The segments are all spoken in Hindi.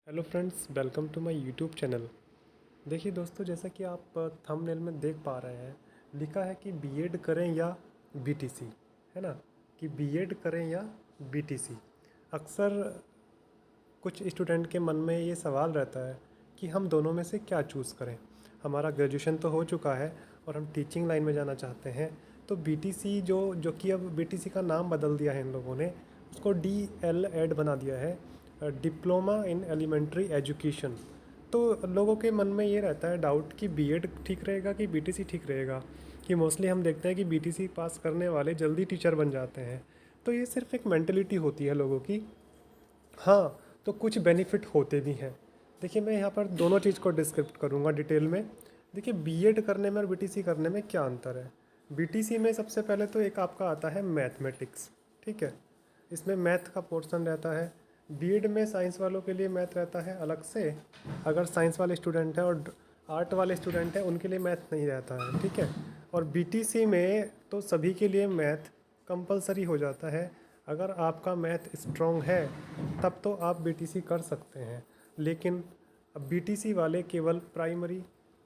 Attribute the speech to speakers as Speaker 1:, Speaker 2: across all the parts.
Speaker 1: Hello friends, welcome to my YouTube channel. देखिए दोस्तों, जैसा कि आप थंबनेल में देख पा रहे हैं, लिखा है कि बीएड करें या बीटीसी, है ना। कि बीएड करें या बीटीसी। अक्सर कुछ स्टूडेंट के मन में ये सवाल रहता है कि हम दोनों में से क्या चूज़ करें। हमारा ग्रेजुएशन तो हो चुका है और हम टीचिंग लाइन में जाना चाहते हैं, तो बीटीसी जो कि अब बीटीसी का नाम बदल दिया है इन लोगों ने, उसको DL.ED बना दिया है, डिप्लोमा इन एलिमेंट्री एजुकेशन। तो लोगों के मन में ये रहता है डाउट कि बीएड ठीक रहेगा कि बीटीसी ठीक रहेगा। कि मोस्टली हम देखते हैं कि बीटीसी पास करने वाले जल्दी टीचर बन जाते हैं। तो ये सिर्फ एक मेंटलिटी होती है लोगों की। हाँ, तो कुछ बेनिफिट होते भी हैं। देखिए, मैं यहाँ पर दोनों चीज़ को डिस्क्रिप्ट करूँगा डिटेल में। देखिए, बीएड करने में और बीटीसी करने में क्या अंतर है। बीटीसी में सबसे पहले तो एक आपका आता है मैथमेटिक्स, ठीक है। इसमें मैथ का पोर्शन रहता है। बीएड में साइंस वालों के लिए मैथ रहता है अलग से। अगर साइंस वाले स्टूडेंट हैं और आर्ट वाले स्टूडेंट हैं, उनके लिए मैथ नहीं रहता है, ठीक है। और बीटीसी में तो सभी के लिए मैथ कंपलसरी हो जाता है। अगर आपका मैथ स्ट्रॉन्ग है तब तो आप बीटीसी कर सकते हैं, लेकिन अब बीटीसी वाले केवल प्राइमरी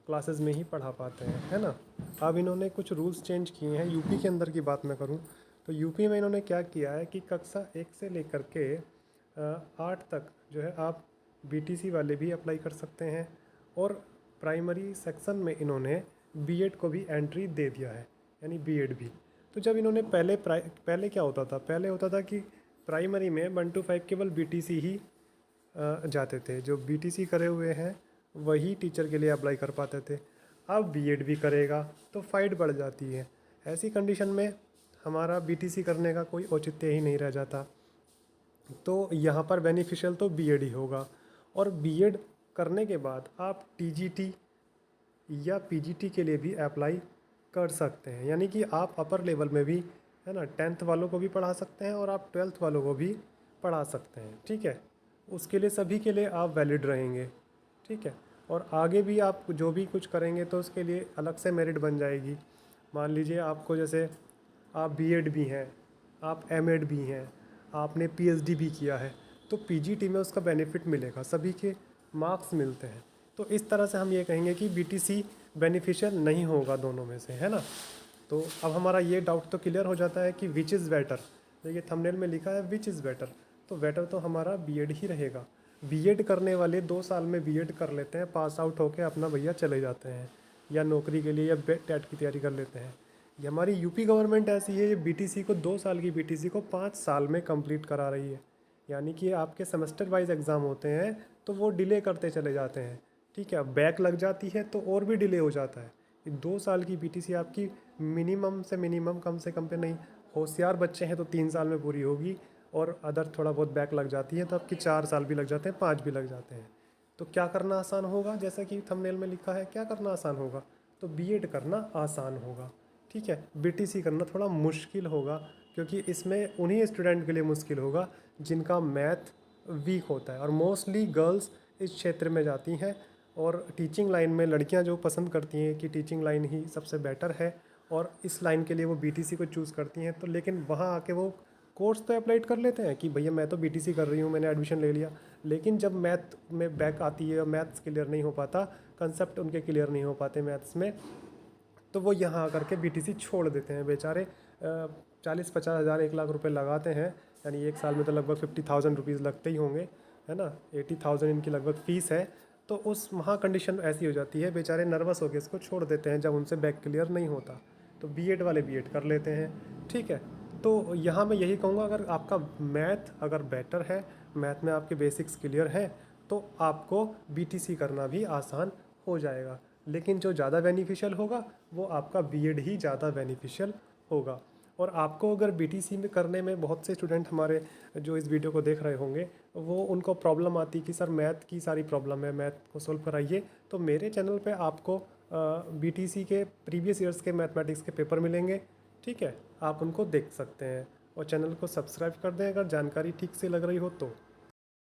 Speaker 1: क्लासेस में ही पढ़ा पाते हैं, है ना। अब इन्होंने कुछ रूल्स चेंज किए हैं। यूपी के अंदर की बात मैं करूं तो यूपी में इन्होंने क्या किया है कि कक्षा 1 से लेकर के 8 तक जो है आप बीटीसी वाले भी अप्लाई कर सकते हैं। और प्राइमरी सेक्शन में इन्होंने बीएड को भी एंट्री दे दिया है, यानी बीएड भी। तो जब इन्होंने पहले क्या होता था, पहले होता था कि प्राइमरी में 1 to 5 केवल बीटीसी ही जाते थे। जो बीटीसी करे हुए हैं वही टीचर के लिए अप्लाई कर पाते थे। अब बीएड भी करेगा तो फाइट बढ़ जाती है। ऐसी कंडीशन में हमारा बीटीसी करने का कोई औचित्य ही नहीं रह जाता। तो यहाँ पर बेनिफिशियल तो बीएड ही होगा। और बीएड करने के बाद आप टीजीटी या पीजीटी के लिए भी अप्लाई कर सकते हैं, यानी कि आप अपर लेवल में भी, है ना, 10th वालों को भी पढ़ा सकते हैं और आप 12th वालों को भी पढ़ा सकते हैं, ठीक है। उसके लिए सभी के लिए आप वैलिड रहेंगे, ठीक है। और आगे भी आप जो भी कुछ करेंगे तो उसके लिए अलग से मेरिट बन जाएगी। मान लीजिए आपको, जैसे आप बीएड भी हैं, आप एमएड भी हैं, आपने पीएचडी भी किया है, तो पीजीटी में उसका बेनिफिट मिलेगा, सभी के मार्क्स मिलते हैं। तो इस तरह से हम ये कहेंगे कि बीटीसी बेनिफिशियल नहीं होगा दोनों में से, है ना। तो अब हमारा ये डाउट तो क्लियर हो जाता है कि विच इज़ बेटर। देखिए, थंबनेल में लिखा है विच इज़ बेटर, तो बेटर तो हमारा बीएड ही रहेगा। बीएड करने वाले 2 साल में बीएड कर लेते हैं, पास आउट होकर अपना भैया चले जाते हैं, या नौकरी के लिए या टेट की तैयारी कर लेते हैं। ये हमारी यूपी गवर्नमेंट ऐसी है, ये बीटीसी को 2 साल की बीटीसी को 5 साल में कंप्लीट करा रही है। यानी कि आपके सेमेस्टर वाइज एग्ज़ाम होते हैं तो वो डिले करते चले जाते हैं, ठीक है। बैक लग जाती है तो और भी डिले हो जाता है। ये 2 साल की बीटीसी आपकी मिनिमम से मिनिमम, कम से कम पे नहीं, होशियार बच्चे हैं तो 3 साल में पूरी होगी। और अदर थोड़ा बहुत बैक लग जाती है तो आपकी 4 साल भी लग जाते हैं, 5 भी लग जाते हैं। तो क्या करना आसान होगा, जैसा कि थंबनेल में लिखा है, क्या करना आसान होगा, तो बीएड करना आसान होगा, ठीक है। बीटीसी करना थोड़ा मुश्किल होगा, क्योंकि इसमें उन्हीं स्टूडेंट के लिए मुश्किल होगा जिनका मैथ वीक होता है। और मोस्टली गर्ल्स इस क्षेत्र में जाती हैं, और टीचिंग लाइन में लड़कियां जो पसंद करती हैं कि टीचिंग लाइन ही सबसे बेटर है, और इस लाइन के लिए वो बीटीसी को चूज़ करती हैं। तो लेकिन वहाँ आके वो कोर्स तो अप्लाई कर लेते हैं कि भैया मैं तो बीटीसी कर रही हूँ, मैंने एडमिशन ले लिया, लेकिन जब मैथ में बैक आती है, मैथ्स क्लियर नहीं हो पाता, कंसेप्ट उनके क्लियर नहीं हो पाते मैथ्स में, तो वो यहाँ आकर के बीटीसी छोड़ देते हैं बेचारे। 40-50 हज़ार 1 लाख रुपए लगाते हैं, यानी एक साल में तो लगभग 50,000 रुपीज़ लगते ही होंगे, है ना। 80,000 इनकी लगभग फ़ीस है। तो उस वहाँ कंडीशन ऐसी हो जाती है, बेचारे नर्वस होकर इसको छोड़ देते हैं जब उनसे बैक क्लियर नहीं होता। तो बीएड वाले बीएड कर लेते हैं, ठीक है। तो यहाँ मैं यही कहूँगा, अगर आपका मैथ अगर बेटर है, मैथ में आपके बेसिक्स क्लियर हैं, तो आपको बीटीसी करना भी आसान हो जाएगा। लेकिन जो ज़्यादा बेनिफिशियल होगा वो आपका बीएड ही ज़्यादा बेनिफिशियल होगा। और आपको अगर बीटीसी में करने में, बहुत से स्टूडेंट हमारे जो इस वीडियो को देख रहे होंगे, वो उनको प्रॉब्लम आती कि सर मैथ की सारी प्रॉब्लम है, मैथ को सोल्व कराइए। तो मेरे चैनल पे आपको बीटीसी के प्रीवियस ईयर्स के मैथमेटिक्स के पेपर मिलेंगे, ठीक है। आप उनको देख सकते हैं, और चैनल को सब्सक्राइब कर दें अगर जानकारी ठीक से लग रही हो तो।